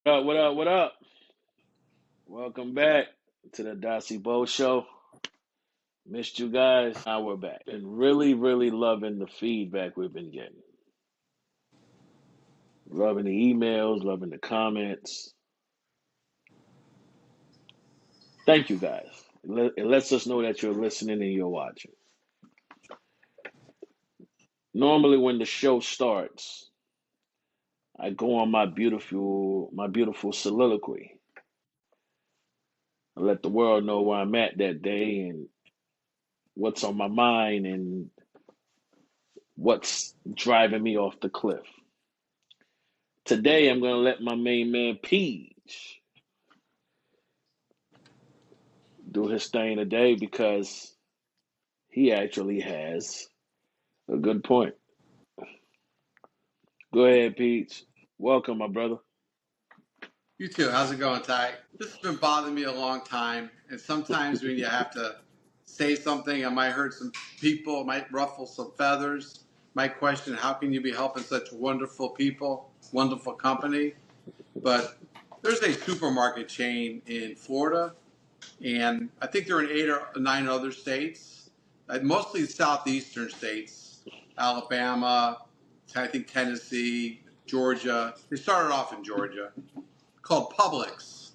What up? What up? Welcome back to the Adassi Boe Show. Missed you guys. Now we're back. And really, really loving the feedback we've been getting. Loving the emails, loving the comments. Thank you guys. It lets us know that you're listening and you're watching. Normally when the show starts, I go on my beautiful soliloquy. I let the world know where I'm at that day and what's on my mind and what's driving me off the cliff. Today, I'm going to let my main man Peach do his thing today because he actually has a good point. Go ahead, Peach. Welcome, my brother. You too. How's it going, Ty? This has been bothering me a long time, and sometimes when you have to say something, I might hurt some people, might ruffle some feathers, might question how can you be helping such wonderful people, wonderful company. But there's a supermarket chain in Florida, and I think they're in 8 or 9 other states, mostly southeastern states, Alabama, I think Tennessee, Georgia. They started off in Georgia, called Publix.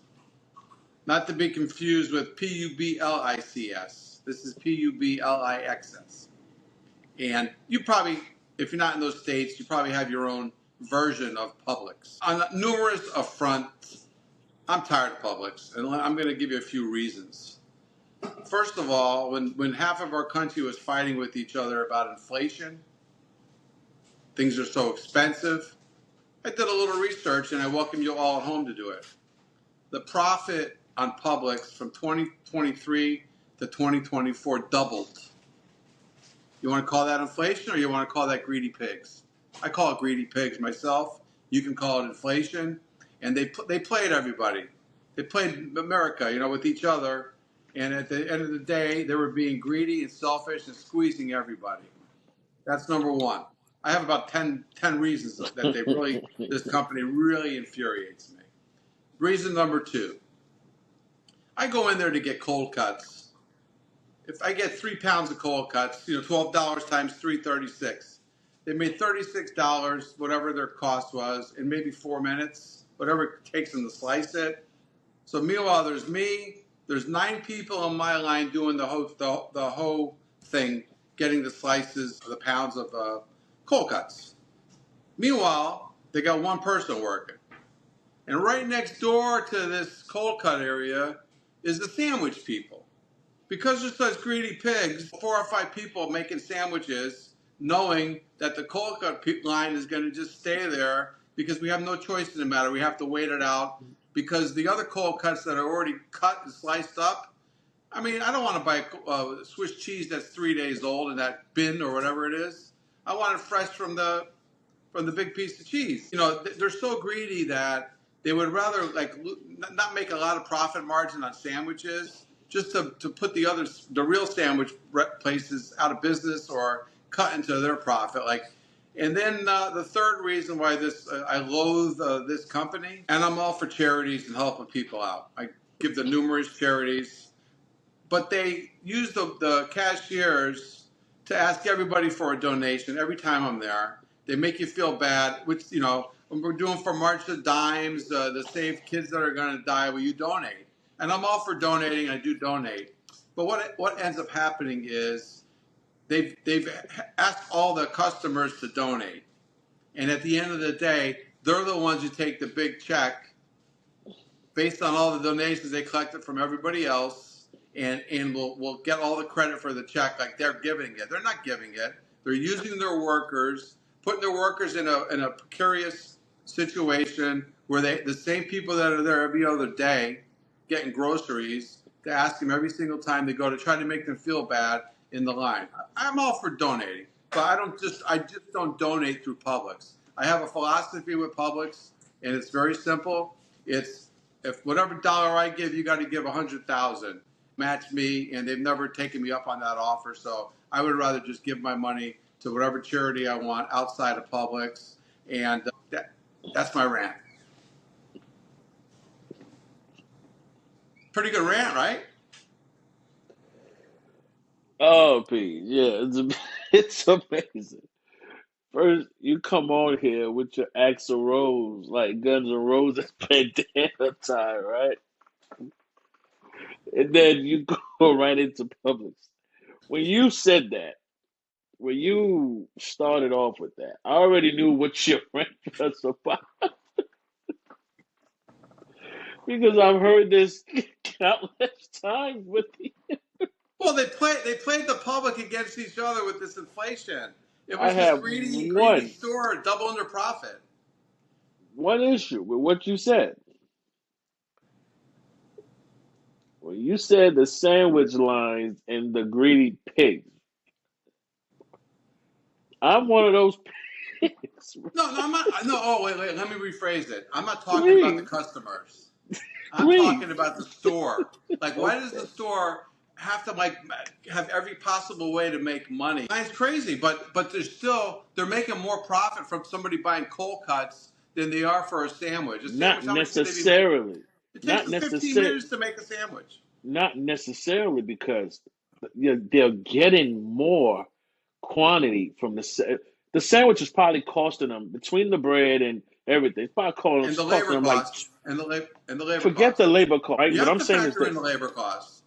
Not to be confused with Publix. This is Publixs. And you probably, if you're not in those states, you probably have your own version of Publix. On numerous fronts, I'm tired of Publix, and I'm going to give you a few reasons. First of all, when half of our country was fighting with each other about inflation, things are so expensive, I did a little research, and I welcome you all at home to do it. The profit on Publix from 2023 to 2024 doubled. You want to call that inflation or you want to call that greedy pigs? I call it greedy pigs myself. You can call it inflation. And they played everybody. They played America, with each other. And at the end of the day, they were being greedy and selfish and squeezing everybody. That's number one. I have about 10 reasons that this company really infuriates me. Reason number two, I go in there to get cold cuts. If I get 3 pounds of cold cuts, $12 times 336. They made $36, whatever their cost was, in maybe 4 minutes, whatever it takes them to slice it. So meanwhile, there's me. There's 9 people on my line doing the whole thing, getting the slices, the pounds of cold cuts. Meanwhile, they got one person working. And right next door to this cold cut area is the sandwich people. Because there's such greedy pigs, 4 or 5 people making sandwiches, knowing that the cold cut line is going to just stay there because we have no choice in the matter. We have to wait it out because the other cold cuts that are already cut and sliced up, I mean, I don't want to buy Swiss cheese that's 3 days old in that bin or whatever it is. I want it fresh from the big piece of cheese. They're so greedy that they would rather not make a lot of profit margin on sandwiches just to put the real sandwich places out of business or cut into their profit. And then the third reason why I loathe this company, and I'm all for charities and helping people out. I give to numerous charities, but they use the cashiers to ask everybody for a donation every time I'm there. They make you feel bad, which, when we're doing for March of Dimes, to save kids that are going to die, will you donate? And I'm all for donating. I do donate. But what ends up happening is they've asked all the customers to donate. And at the end of the day, they're the ones who take the big check based on all the donations they collected from everybody else, and will get all the credit for the check like they're giving it. They're not giving it. They're using their workers, putting their workers in a precarious situation where the same people that are there every other day getting groceries, to ask them every single time they go to try to make them feel bad in the line. I'm all for donating, but I just don't donate through Publix. I have a philosophy with Publix, and it's very simple. It's if whatever dollar I give, you got to give 100,000. Match me, and they've never taken me up on that offer. So I would rather just give my money to whatever charity I want outside of Publix, and that's my rant. Pretty good rant, right? Oh, P, yeah, it's amazing. First, you come on here with your Axl Rose, like Guns N' Roses bandana tie, right? And then you go right into Publix. When you said that, when you started off with that, I already knew what your rant was about because I've heard this countless times with you. Well, they played the public against each other with this inflation. It I was just have greedy store double under profit. one issue with what you said. When you said the sandwich lines and the greedy pigs, I'm one of those pigs. No, no, I'm not. No, oh wait, let me rephrase it. I'm not talking about the Please, customers. I'm please. talking about the store. Like, why does Okay. the store have to like have every possible way to make money? It's crazy, but they're making more profit from somebody buying cold cuts than they are for a sandwich. A Not sandwich, how much should they be making? necessarily. It takes Not them 15 necessarily. minutes to make a sandwich. Not necessarily because they're getting more quantity from the sandwich is probably costing them between the bread and everything. It's probably And the costing labor them like costs, and the labor forget the costs. labor cost. Right? You What have I'm to saying is factor in this: the labor costs.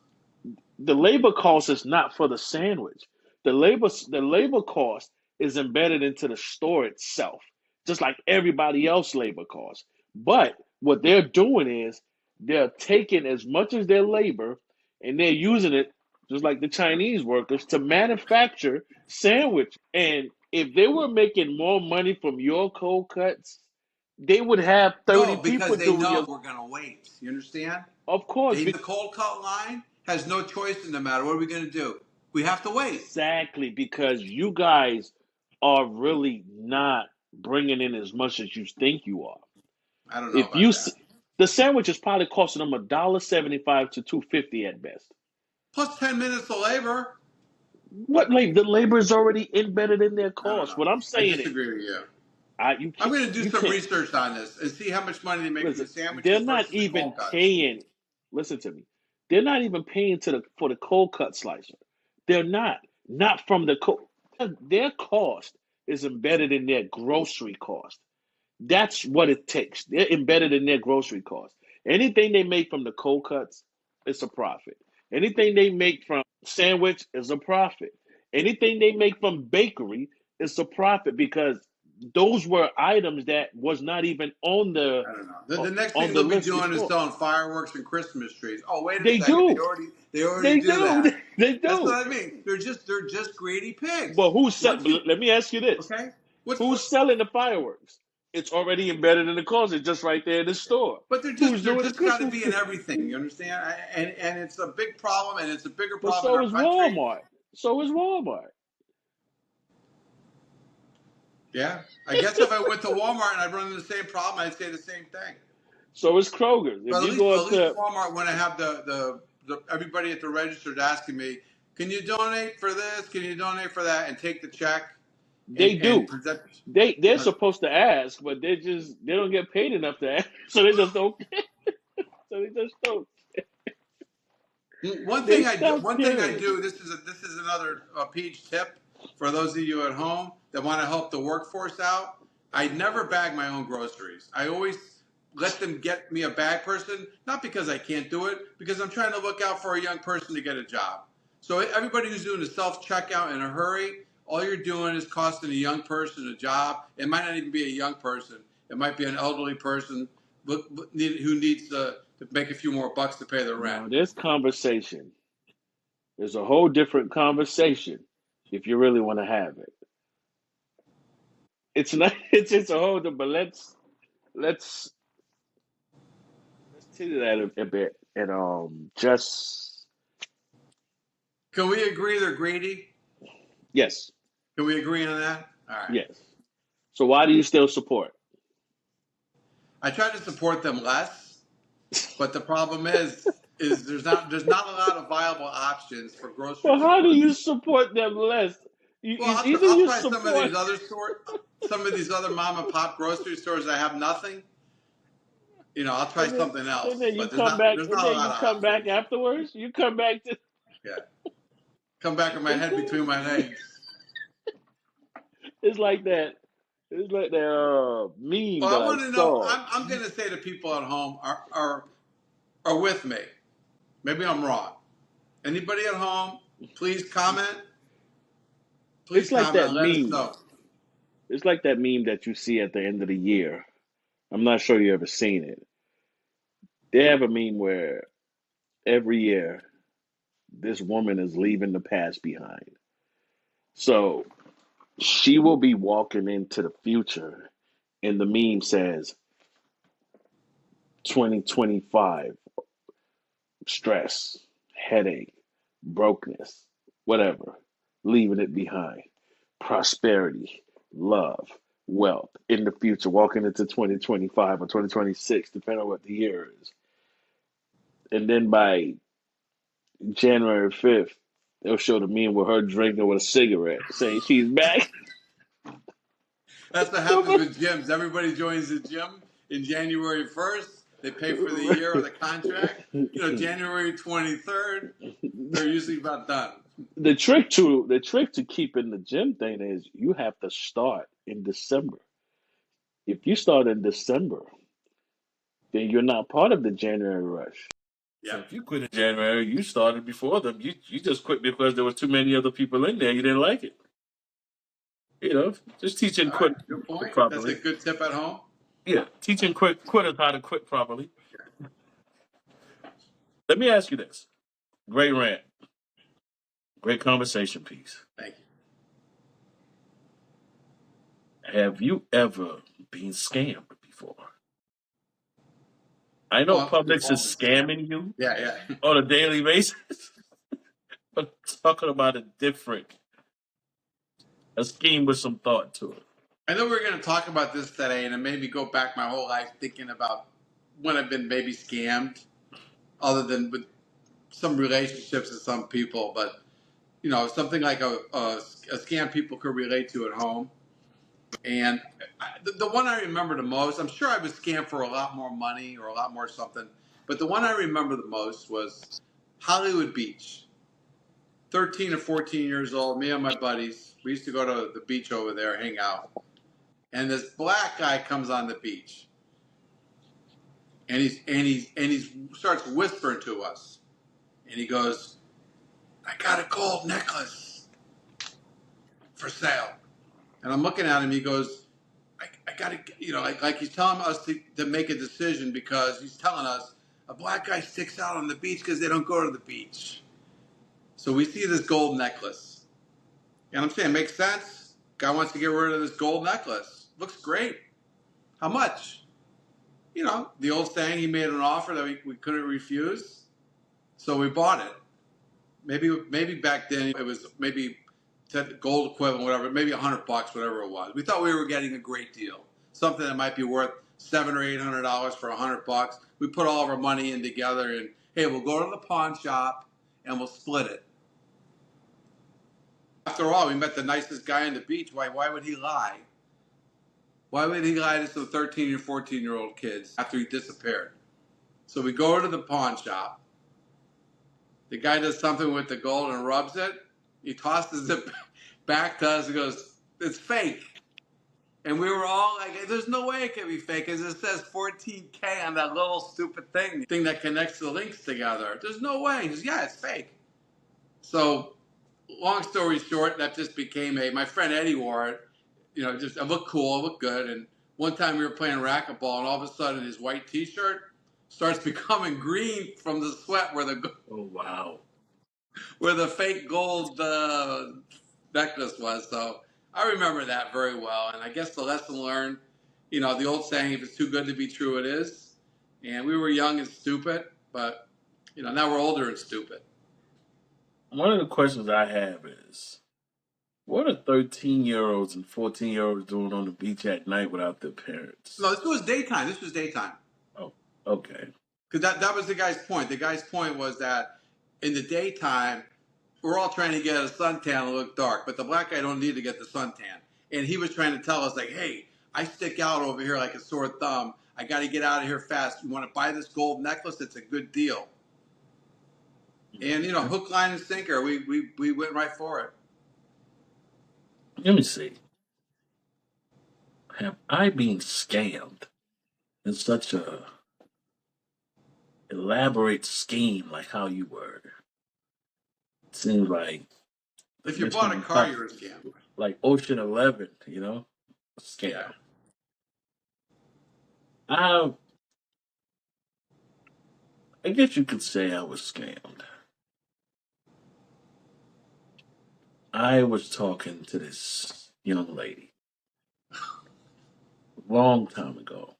the labor cost is not for the sandwich. The labor cost is embedded into the store itself, just like everybody else labor cost. But what they're doing is they're taking as much as their labor and they're using it just like the Chinese workers to manufacture sandwich. And if they were making more money from your cold cuts, they would have 30 No, people because they doing know your. we're gonna wait. You understand? Of course, The cold cut line has no choice in the matter. What are we gonna do? We have to wait. exactly, because you guys are really not bringing in as much as you think you are. I don't know If about you that. the sandwich is probably costing them $1.75 to $2.50 at best. Plus 10 minutes of labor. What the labor is already embedded in their I don't cost. know. What I'm I saying is, disagree with you. you I'm can't gonna do you some can't research on this and see how much money they make from listen. the They're sandwiches not versus the even cold cuts. paying. Listen to me. They're not even paying for the cold cut slicer. They're not from the cold. Their cost is embedded in their grocery cost. That's what it takes. They're embedded in their grocery cost. Anything they make from the cold cuts, it's a profit. Anything they make from sandwich is a profit. Anything they make from bakery is a profit because those were items that was not even I don't know. The next on thing the they'll be list doing is before. selling fireworks and Christmas trees. Oh, wait a They second. do. They already They do do. that. They That's do. what I mean. They're just greedy But pigs. who's Once you let me ask you this. okay, what's Who's selling the fireworks? It's already embedded in the cost. It's just right there in the store. but Who's they're doing the just got to Christmas be in tree? everything. You understand? And it's a big problem, and it's a bigger But problem in so our is country. Walmart. So is Walmart. Yeah, I guess if I went to Walmart and I'd run into the same problem, I'd say the same thing. So is Kroger's. If But you go at least to, Walmart when I have the everybody at the register asking me, can you donate for this? Can you donate for that? And take the check they and do. present. They're But supposed to ask, but they don't get paid enough to ask, so they just don't. So they just don't. They stop One thing I caring. do. This is another Peach tip for those of you at home that want to help the workforce out. I never bag my own groceries. I always let them get me a bag person, not because I can't do it, because I'm trying to look out for a young person to get a job. So everybody who's doing a self checkout in a hurry, all you're doing is costing a young person a job. It might not even be a young person. It might be an elderly person who needs to make a few more bucks to pay their rent. Now this conversation is a whole different conversation if you really want to have it. It's not. It's a whole. But let's let's tell that a bit and just Can we agree they're greedy? yes, Can we agree on that? All right. yes. So why do you still support? I try to support them less, but the problem is there's not a lot of viable options for grocery Well, how do you stores. support them less? Well, Either I'll you try support. some of these other mom and pop grocery stores that have nothing. I'll try something and else, then you but come back, there's and not a then lot you of come back options. afterwards. You come back to Yeah, come back with my head between my legs. it's like that. It's like that meme Well, that I I want to know. saw. I'm going to say to people at home are with me. Maybe I'm wrong. Anybody at home, please comment. Please It's like comment that and let us meme. know. It's like that meme that you see at the end of the year. I'm not sure you ever seen it. They have a meme where every year this woman is leaving the past behind. So she will be walking into the future, and the meme says 2025 stress, headache, brokenness, whatever, leaving it behind. Prosperity, love, wealth in the future, walking into 2025 or 2026, depending on what the year is. And then by January 5th, they'll show the meme with her drinking with a cigarette, saying she's back. That's what happens with gyms. Everybody joins the gym in January 1st. They pay for the year or the contract. January 23rd, they're usually about done. The trick to keeping the gym thing is you have to start in December. If you start in December, then you're not part of the January rush. Yeah. So if you quit in January, you started before them. You just quit because there was too many other people in there. You didn't like it. Just teaching All right. quit Good point. That's a properly. good tip at home. Yeah, teaching quitters how to quit properly. Let me ask you this: great rant, great conversation piece. Thank you. Have you ever been scammed before? I know Well, we've Publix is all been scammed. scamming you Yeah, yeah. on a daily basis, but talking about a scheme with some thought to it. I know we're going to talk about this today, and it made me go back my whole life thinking about when I've been maybe scammed, other than with some relationships with some people, but something like a scam people could relate to at home. And the one I remember the most, I'm sure I was scammed for a lot more money or a lot more something, but the one I remember the most was Hollywood Beach. 13 or 14 years old, me and my buddies, we used to go to the beach over there, hang out. And this black guy comes on the beach, and he starts whispering to us, and he goes, "I got a gold necklace for sale." And I'm looking at him. He goes, I got to, like he's telling us to make a decision, because he's telling us a black guy sticks out on the beach because they don't go to the beach. So we see this gold necklace, and I'm saying, makes sense. Guy wants to get rid of this gold necklace. Looks great. How much? The old saying, he made an offer that we couldn't refuse. So we bought it. Maybe back then it was maybe gold equivalent, whatever, maybe $100, whatever it was. We thought we were getting a great deal, something that might be worth $700 or $800 for $100. We put all of our money in together, and hey, we'll go to the pawn shop and we'll split it. After all, we met the nicest guy on the beach. Why would he lie? Why would he lie to some 13 and 14-year-old kids after he disappeared? So we go to the pawn shop. The guy does something with the gold and rubs it. He tosses it back to us and goes, "It's fake." And we were all like, "There's no way it can be fake, because it says 14K on that little stupid thing that connects the links together. There's no way." He goes, "Yeah, it's fake." So, long story short, that just became my friend Eddie wore it. Just it looked cool, it looked good. And one time we were playing racquetball, and all of a sudden his white T-shirt starts becoming green from the sweat Oh wow! where the fake gold necklace was. So I remember that very well. And I guess the lesson learned, the old saying, if it's too good to be true, it is. And we were young and stupid, but now we're older and stupid. One of the questions I have is, what are 13-year-olds and 14-year-olds doing on the beach at night without their parents? No, this was daytime. This was daytime. Oh, okay. Because that was the guy's point. The guy's point was that in the daytime, we're all trying to get a suntan and look dark, but the black guy don't need to get the suntan. And he was trying to tell us, like, hey, I stick out over here like a sore thumb. I got to get out of here fast. You want to buy this gold necklace? It's a good deal. And, hook, line, and sinker, we went right for it. Let me see. Have I been scammed in such a elaborate scheme like how you were? It seems like If you bought a car, you're a scam. Like Ocean 11, scam. Yeah. I guess you could say I was scammed. I was talking to this young lady a long time ago.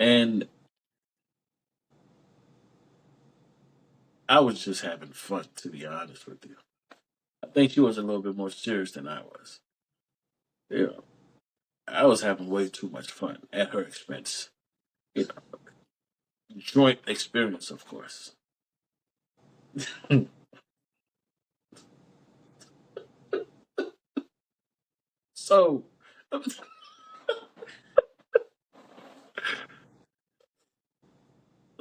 And I was just having fun, to be honest with you. I think she was a little bit more serious than I was. I was having way too much fun at her expense. Joint experience, of course. So,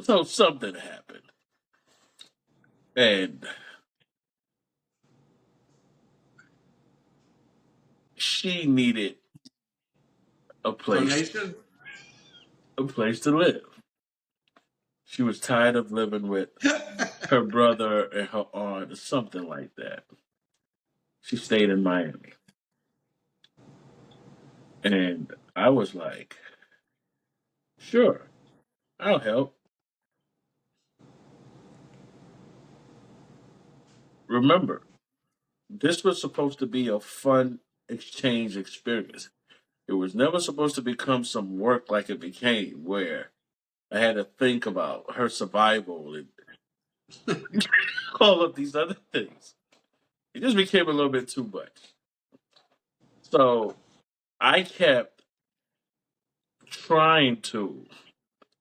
so something happened, and she needed a place, Donation? a place to live. She was tired of living with her brother and her aunt, or something like that. She stayed in Miami, and I was like, "Sure, I'll help." Remember, this was supposed to be a fun exchange experience. It was never supposed to become some work like it became, where I had to think about her survival and all of these other things. It just became a little bit too much. So I kept trying to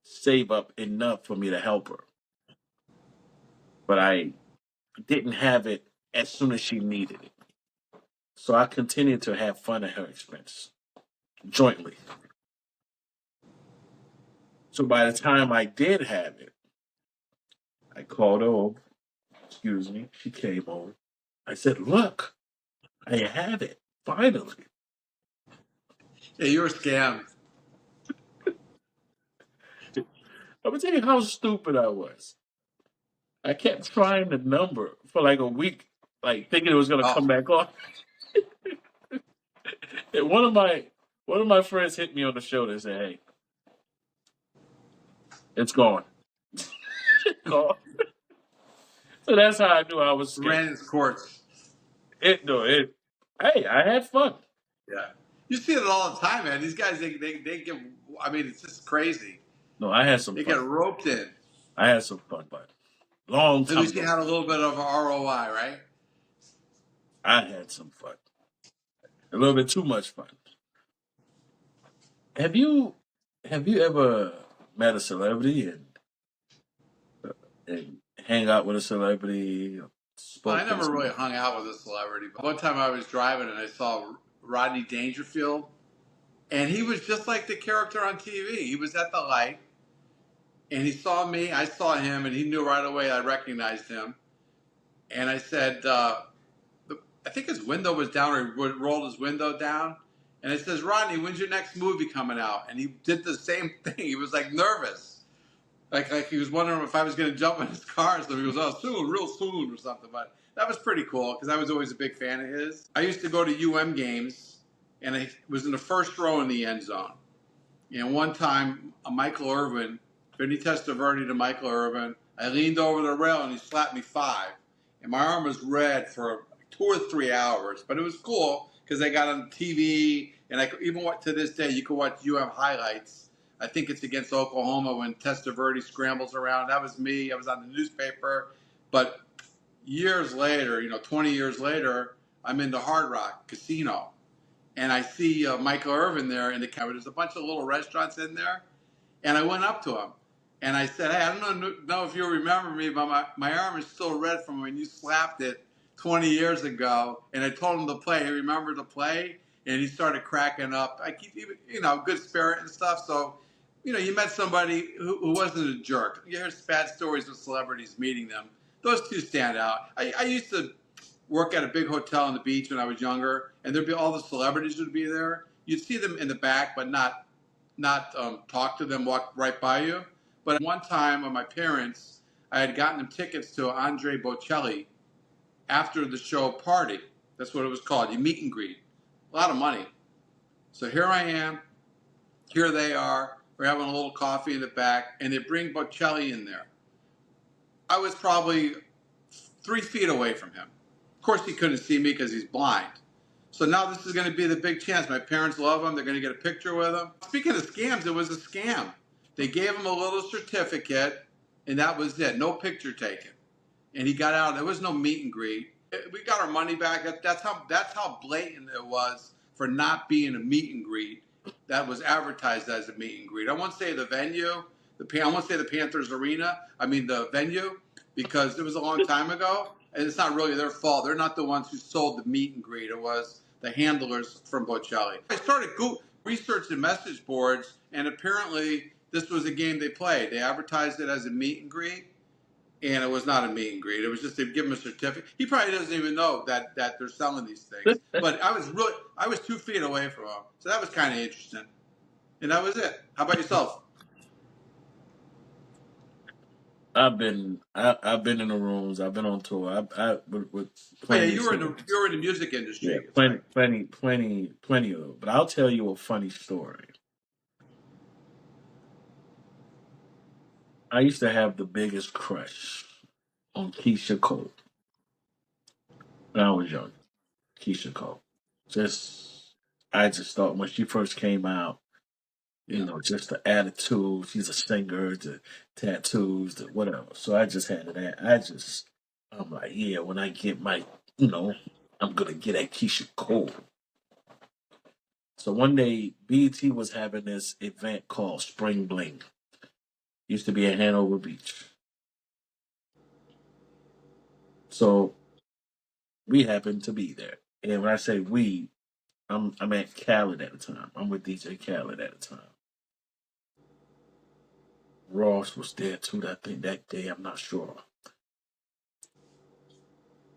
save up enough for me to help her, but I didn't have it as soon as she needed it. So I continued to have fun at her expense, jointly. So by the time I did have it, I called her over. Excuse me. She came over. I said, "Look, I have it. Finally." Yeah, you were scammed. I'm gonna tell you how stupid I was. I kept trying the number for like a week, like thinking it was gonna come Oh, back on. And one of my friends hit me on the shoulder and said, "Hey, it's gone." Gone. So that's how I knew I was ran scammed. its course. It no, it. Hey, I had fun. Yeah. You see it all the time, man. These guys, they get, I mean, it's just crazy. No, I had some They get fun. roped in. I had some fun, but long At time least you ago, had a little bit of ROI, right? I had some fun. A little bit too much fun. Have you have you ever met a celebrity and hang out with a celebrity, Well, I spoke with never really somebody? hung out with a celebrity. But one time I was driving and I saw Rodney Dangerfield, and he was just like the character on TV. He was at the light, and he saw me. I saw him, and he knew right away I recognized him. And I said, I think his window was down, or he rolled his window down. And it says, "Rodney, when's your next movie coming out?" And he did the same thing. He was like nervous. Like he was wondering if I was going to jump in his car. So he goes, "Oh, soon, real soon," or something. But that was pretty cool because I was always a big fan of his. I used to go to games, and I was in the first row in the end zone. And one time, Michael Irvin, Vinny Testaverde to Michael Irvin, I leaned over the rail and he slapped me five. And my arm was red for 2 or 3 hours. But it was cool because I got on TV, and I could, even to this day, you can watch highlights. I think it's against Oklahoma when Testaverde scrambles around. That was me. I was on the newspaper. But years later, 20 years later, I'm in the Hard Rock Casino, and I see Michael Irvin there in the cover. There's a bunch of little restaurants in there, and I went up to him, and I said, "Hey, I don't know if you remember me, but my arm is still red from when you slapped it 20 years ago." And I told him to play. He remembered to play, and he started cracking up. I keep, good spirit and stuff. So, you met somebody who wasn't a jerk. You hear bad stories of celebrities meeting them. Those two stand out. I used to work at a big hotel on the beach when I was younger, and there'd be all the celebrities would be there. You'd see them in the back, but not talk to them, walk right by you. But one time, my parents, I had gotten them tickets to Andre Bocelli after the show party. That's what it was called. You meet and greet. A lot of money. So here I am. Here they are. We're having a little coffee in the back, and they bring Bocelli in there. I was probably 3 feet away from him. Of course, he couldn't see me because he's blind. So now this is going to be the big chance. My parents love him. They're going to get a picture with him. Speaking of scams, it was a scam. They gave him a little certificate, and that was it. No picture taken. And he got out. There was no meet and greet. We got our money back. That's how blatant it was for not being a meet and greet. That was advertised as a meet and greet. I won't say the venue. I won't say the Panthers Arena. I mean the venue, because it was a long time ago, and it's not really their fault. They're not the ones who sold the meet and greet. It was the handlers from Bocelli. I started researching message boards, and apparently this was a game they played. They advertised it as a meet and greet, and it was not a meet and greet. It was just they give him a certificate. He probably doesn't even know that they're selling these things. But I was 2 feet away from him, so that was kind of interesting. And that was it. How about yourself? I've been in the rooms. I've been on tour. With Oh yeah, plenty of you cities. were in the music Yeah, industry. It's plenty, like, plenty, plenty, plenty of them. But I'll tell you a funny story. I used to have the biggest crush on Keisha Cole when I was young. Keisha Cole. Just, I just thought when she first came out, yeah. just the attitude. She's a singer, the tattoos, the whatever. So I just had that. I'm like, yeah, when I get my, you know, I'm gonna get at Keisha Cole. So one day, BET was having this event called Spring Bling. Used to be at Hanover Beach. So we happened to be there. And when I say we, I'm at Khalid at the time. I'm with DJ Khalid at the time. Ross was there too, I think that day, I'm not sure.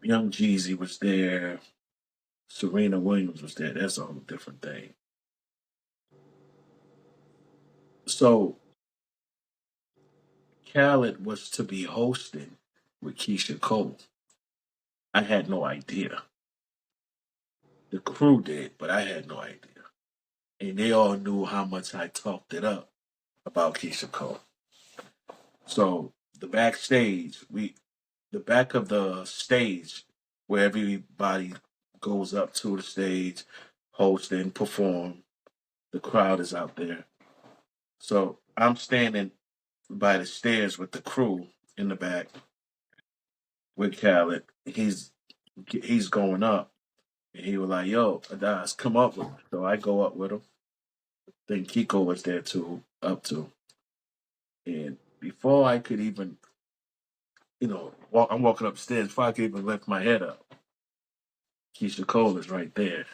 Young Jeezy was there. Serena Williams was there. That's a whole different thing. So Khaled was to be hosting with Keisha Cole. I had no idea. The crew did, but I had no idea. And they all knew how much I talked it up about Keisha Cole. So the back of the stage where everybody goes up to the stage, host and perform. The crowd is out there. So I'm standing by the stairs with the crew in the back with Khaled. He's going up, and he was like, "Yo, Adas, come up with me." So I go up with him. Then Kiko was there too, up too. And before I could even, walk, I'm walking upstairs. Before I could even lift my head up, Keisha Cole is right there,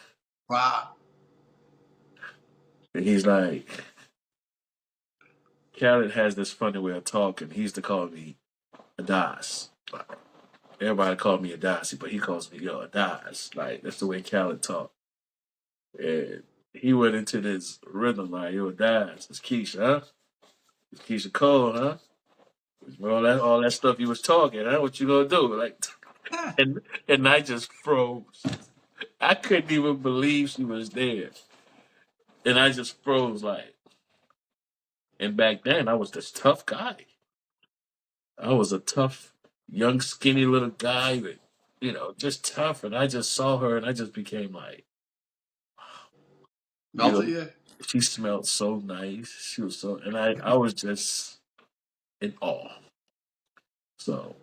Wow. and he's like, Khaled has this funny way of talking. He used to call me Adas. Everybody called me Adassi, but he calls me Yo Adas. Like that's the way Khaled talk. And he went into this rhythm like Yo Adas, it's Keisha, huh? It's Keisha Cole, huh? All that stuff he was talking, huh? What you gonna do? Like and I just froze. I couldn't even believe she was there. And I just froze like and back then I was this tough guy. I was a tough, young, skinny little guy with, just tough. And I just saw her and I just became like, you Melted know, you? she smelled so nice. She was so, and I was just in awe. So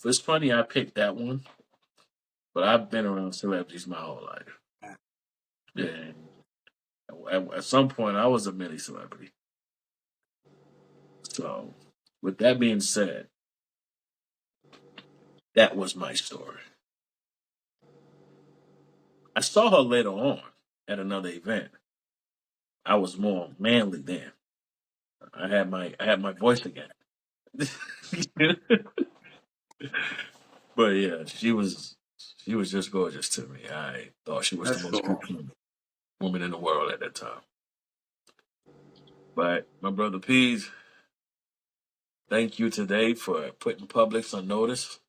it's funny I picked that one, but I've been around celebrities my whole life. And at some point, I was a mini celebrity. So with that being said, that was my story. I saw her later on. at another event. I was more manly then. I had my voice again. But yeah, she was just gorgeous to me. I thought she was the That's most cool. beautiful woman in the world at that time. But my brother Pease, thank you today for putting Publix on notice.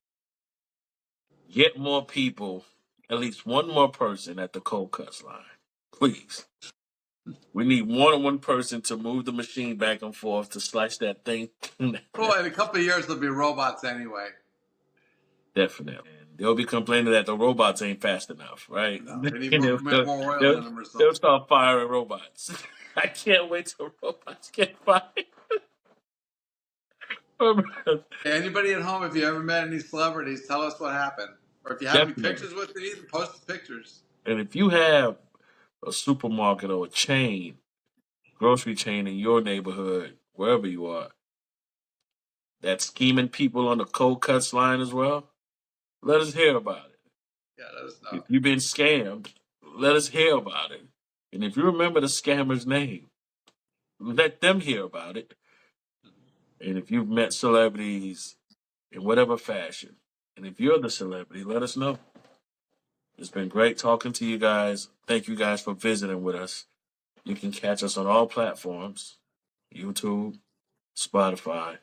Get more people, at least one more person at the cold cuts line. Please. We need more than one person to move the machine back and forth to slice that thing. Well, in a couple of years, there'll be robots anyway. Definitely. And they'll be complaining that the robots ain't fast enough, right? No, they need And more, they'll, more they'll, oil they'll, in them or they'll something. start firing robots. I can't wait till robots get fired. Anybody at home, if you ever met any celebrities, tell us what happened. Or if you have any Definitely. pictures with them, either post the pictures. And if you have a supermarket or a chain, grocery chain in your neighborhood, wherever you are, that's scheming people on the cold cuts line as well, let us hear about it. Yeah, let us know. If you've been scammed, let us hear about it. And if you remember the scammer's name, let them hear about it. And if you've met celebrities in whatever fashion, and if you're the celebrity, let us know. It's been great talking to you guys. Thank you guys for visiting with us. You can catch us on all platforms: YouTube, Spotify,